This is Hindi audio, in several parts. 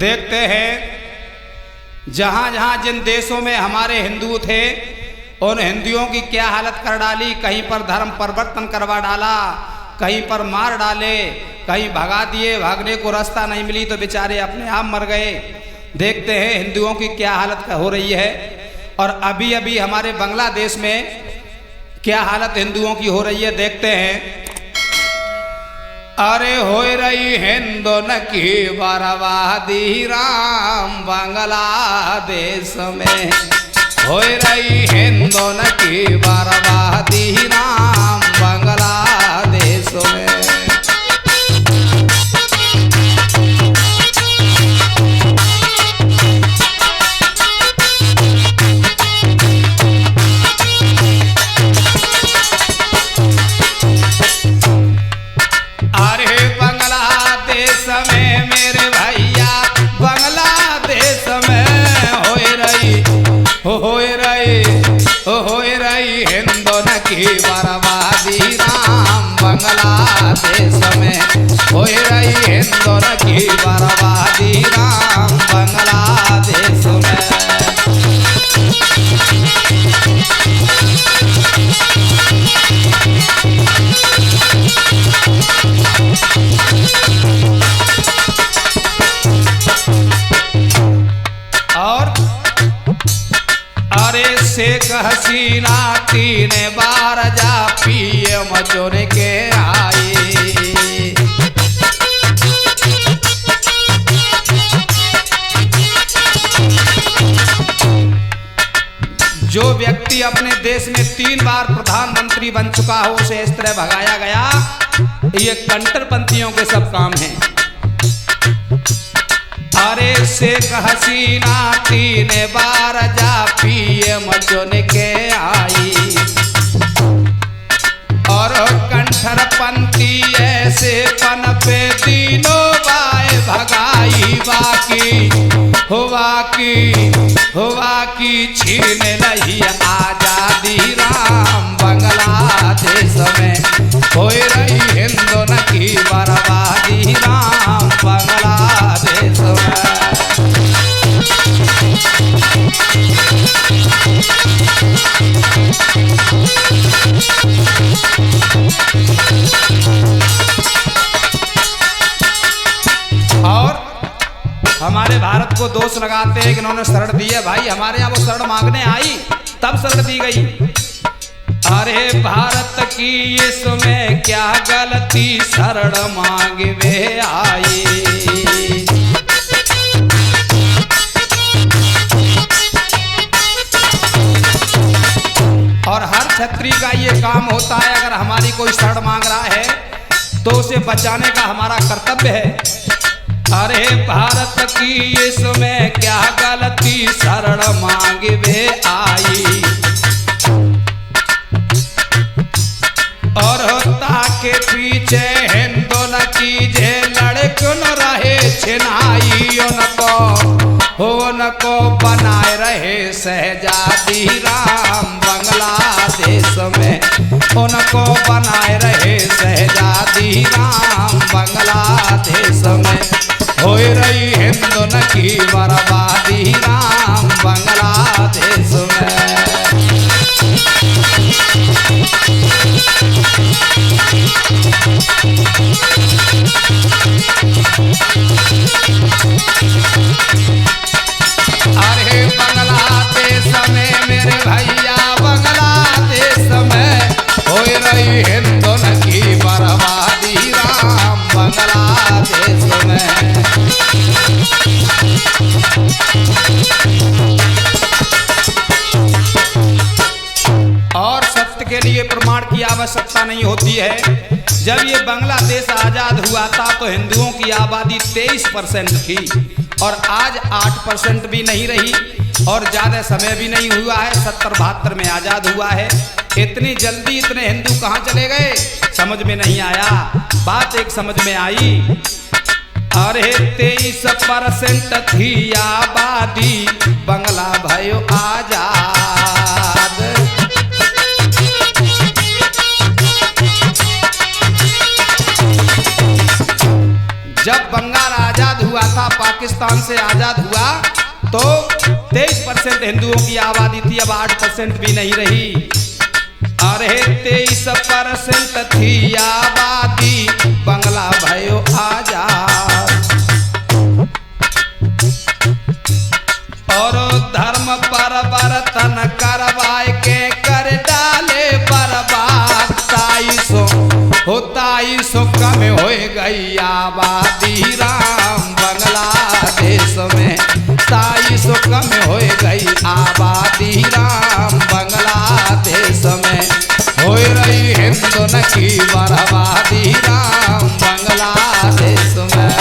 देखते हैं जहाँ जहाँ जिन देशों में हमारे हिंदू थे उन हिंदुओं की क्या हालत कर डाली। कहीं पर धर्म परिवर्तन करवा डाला, कहीं पर मार डाले, कहीं भगा दिए, भागने को रास्ता नहीं मिली तो बेचारे अपने आप मर गए। देखते हैं हिंदुओं की क्या हालत हो रही है। और अभी अभी हमारे बांग्लादेश में क्या हालत हिंदुओं की हो रही है देखते हैं। अरे हो रही हिंदुओं की बर्बादी राम बांग्लादेश में, हो रही हिंदुओं की बर्बादी राम बांग्लादेश में। की बर्बादी राम बांग्लादेश में, हो रही हिंदुओं की बर्बादी राम बांग्लादेश में। और अरे शेख हसीना 3 बार जा पीएम चुन के आई। जो व्यक्ति अपने देश में 3 बार प्रधानमंत्री बन चुका हो उसे इस तरह भगाया गया, ये कट्टरपंथियों के सब काम हैं। अरे शेख हसीना 3 बार जा पीएम चुन के आई। और कट्टरपंथी ऐसे पन पे तीनों बाय भगाई। बाकी छीन लही आजादी राम बांग्लादेश में, हो रही हिंदुओं की बर्बादी राम बांग्लादेश में। और हमारे भारत को दोष लगाते हैं कि इन्होंने शरण दी है। भाई हमारे यहाँ वो शरण मांगने आई तब शरण दी गई। अरे भारत की इसमें क्या गलती, शरण मांगवे आई। और हर क्षत्रिय का ये काम होता है, अगर हमारी कोई शरण मांग रहा है तो उसे बचाने का हमारा कर्तव्य है। अरे भारत की इसमें क्या गलती, शरण मांगवे आई। और ताके पीछे हिंदुओं की जे लड़कन रहे छिनाई। उनको बनाए रहे शहजादी राम बांग्लादेश में, उनको बनाए रहे शहजादी राम बांग्लादेश में, हो रही हिंदुओं की बर्बादी राम बांग्लादेश में। अरे बांग्लादेश में मेरे भैया, बांग्लादेश में हो रही हिंदुओं की बर्बादी राम बांग्लादेश में। और सत्य के लिए प्रमाण की आवश्यकता नहीं होती है। जब ये बांग्लादेश आजाद हुआ था तो हिंदुओं की आबादी 23% थी और आज 8% भी नहीं रही और ज़्यादा समय भी नहीं हुआ है। 70-72 में आज़ाद हुआ है। इतनी जल्दी इतने हिंदू कहाँ चले गए समझ में नहीं आया। बात एक समझ में आई, अरे 23% थी आबादी, बंगला भयो आजाद। जब बंगाल आजाद हुआ था, पाकिस्तान पाकिस्तान से आजाद हुआ तो 23% हिंदुओं की आबादी थी, अब 8% भी नहीं रही। अरे 23% थी आबादी, बंगला भयो आजाद। और धर्म परिवर्तन करवाए के कर डाले बर्बाद। 2300 कम हो गई आबादी राम बांग्लादेश में। 2300 कम हो गई आबादी राम बांग्लादेश में। हो रही हिंदुन की बर्बादी राम बांग्लादेश में।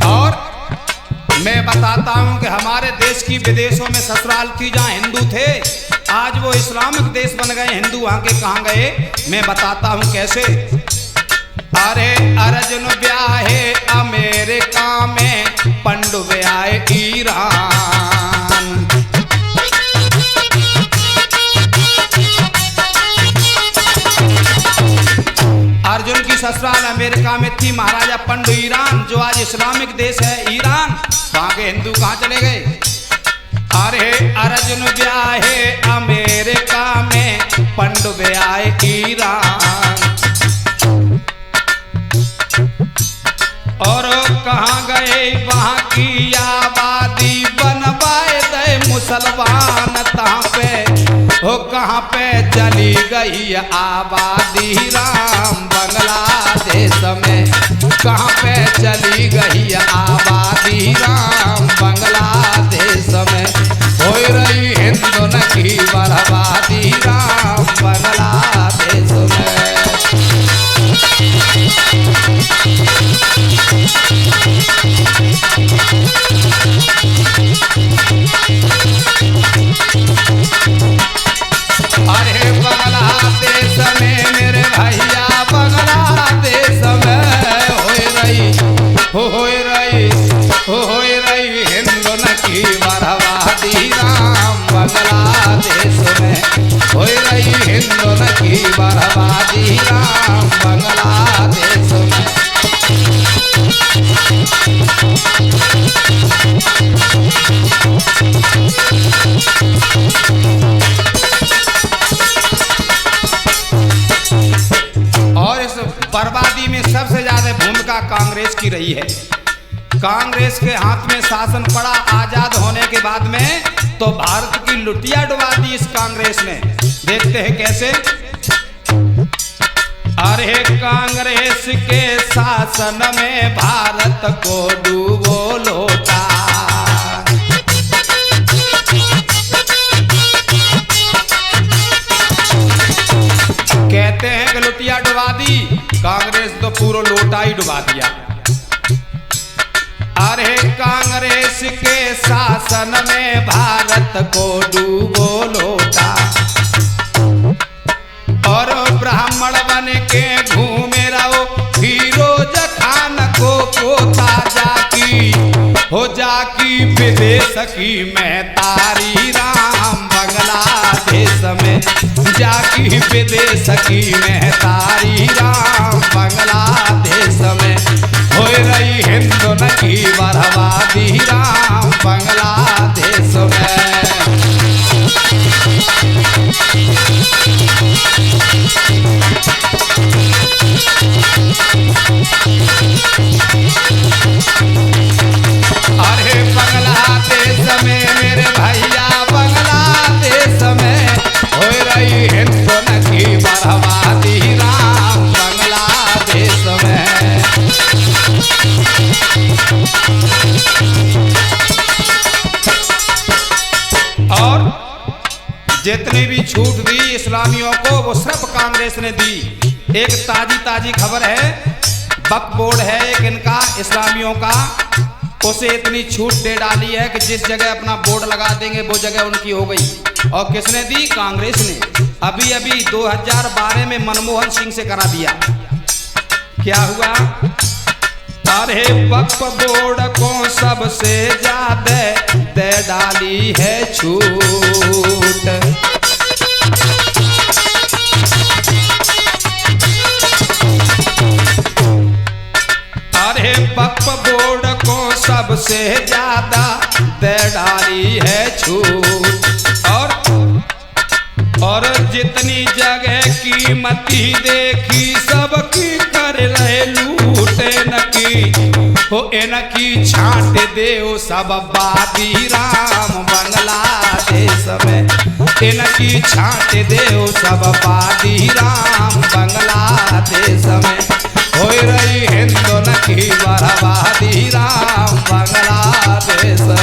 और मैं बताता हूं कि हमारे देश की विदेशों में ससुराल थी जहां हिंदू थे, आज वो इस्लामिक देश बन गए। हिंदू वहां के कहां गए, मैं बताता हूं कैसे। अरे अर्जुन ब्याहे अमेरिका में, पंडु ब्याहे ईरान। अर्जुन की ससुराल अमेरिका में थी, महाराजा पंडु ईरान, जो आज इस्लामिक देश है ईरान, वहां के हिंदू कहां चले गए। अरे अर्जुन ब्याहे अमेरिका में, पंडु ब्याहे ईरान। और कहाँ गए वहाँ की आबादी, बनवाए दे मुसलमान तहाँ पे। हो कहाँ पे चली गई आबादी राम बांग्लादेश में। कहाँ पे चली गई आबादी राम बांग्लादेश में। हो रही हिंदुन की बर्बादी राम बांग्लादेश में। अरे बांग्लादेश में मेरे भैया, बांग्लादेश में हो रही हिंदुन की बर्बादी राम बांग्लादेश में। हो रही हिंदुन की बर्बादी राम बांग्लादेश में। और इस बर्बादी में सबसे ज्यादा भूमिका कांग्रेस की रही है। कांग्रेस के हाथ में शासन पड़ा आजाद होने के बाद में, तो भारत की लुटिया डुबा दी इस कांग्रेस ने। देखते हैं कैसे। अरे कांग्रेस के शासन में भारत को डूबो लोटा। कहते हैं कि लुटिया डुबा दी, कांग्रेस तो पूरा लोटा ही डुबा दिया। अरे कांग्रेस के शासन में भारत को डूबो लोटा। और ब्राह्मण बन के घूमे रहो, फिरोज खान को पोता जाकी। हो जाकी विदेश की मैं तारी राम बांग्लादेश में। जाकी विदेश की मैं तारी राम बांग्लादेश में। हो रही हिंदुन की बर्बादी राम बांग्लादेश में। अरे बांग्लादेश में मेरे भैया, बांग्लादेश में हो रही हिंदुन की बर्बादी राम बांग्लादेश में। और जितनी भी छूट दी इस्लामियों को, वो सिर्फ कांग्रेस ने दी। एक ताजी खबर है, वक्फ बोर्ड है एक इनका इस्लामियों का, उसे इतनी छूट दे डाली है कि जिस जगह अपना बोर्ड लगा देंगे वो जगह उनकी हो गई। और किसने दी? कांग्रेस ने। अभी 2012 में मनमोहन सिंह से करा दिया। क्या हुआ? अरे वक्फ बोर्ड को सबसे ज्यादा दे डाली है छूट। अरे वक्फ बोर्ड को सबसे ज्यादा दे डाली है छूट। और जितनी जगह कीमती देखी सबकी कर रहे लूट। हो इनकी छाट देव सब बादी राम बांग्लादेश में। इनकी छाट देव सब बादी राम बांग्लादेश में। हो रही हिंदुन की बर्बादी राम बांग्लादेश में।